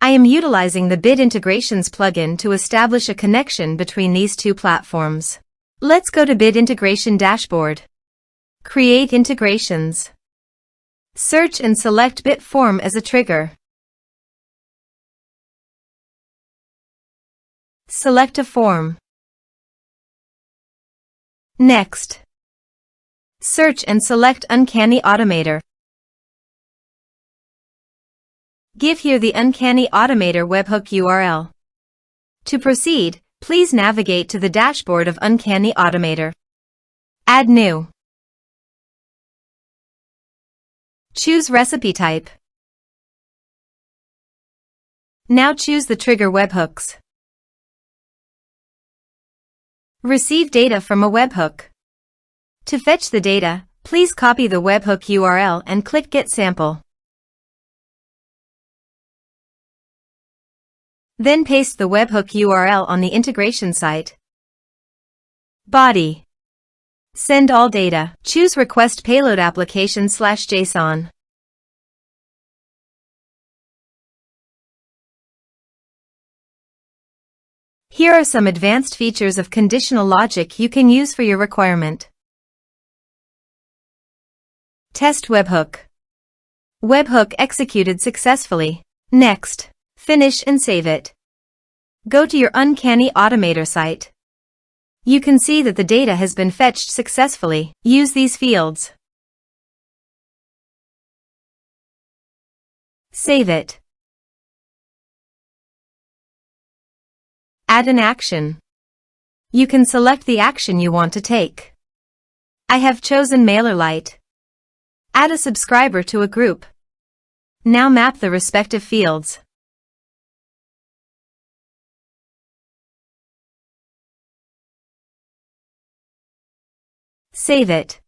I am utilizing the Bit Integrations plugin to establish a connection between these two platforms. Let's go to Bit Integration Dashboard. Create integrations. Search and select Bit Form as a trigger. Select a form. Next, search and select Uncanny Automator. Give here the Uncanny Automator webhook URL. To proceed, please navigate to the dashboard of Uncanny Automator. Add new. Choose recipe type. Now choose the trigger webhooks. Receive data from a webhook. To fetch the data, please copy the webhook URL and click Get Sample. Then paste the webhook URL on the integration site. Body. Send all data. Choose Request Payload Application/JSON. Here are some advanced features of conditional logic you can use for your requirement. Test webhook. Webhook executed successfully. Next, finish and save it. Go to your Uncanny Automator site. You can see that the data has been fetched successfully. Use these fields. Save it. Add an action. You can select the action you want to take. I have chosen MailerLite. Add a subscriber to a group. Now map the respective fields. Save it.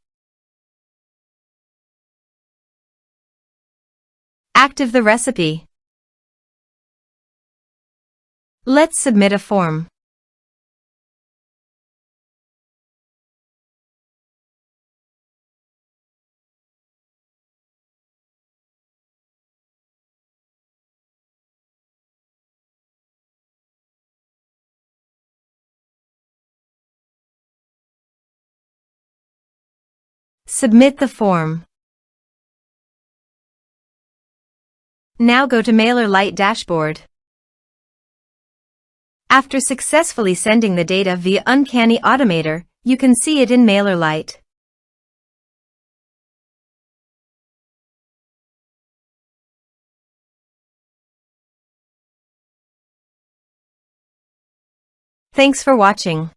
Active the recipe. Let's submit a form. Submit the form. Now go to MailerLite dashboard. After successfully sending the data via Uncanny Automator, you can see it in MailerLite. Thanks for watching.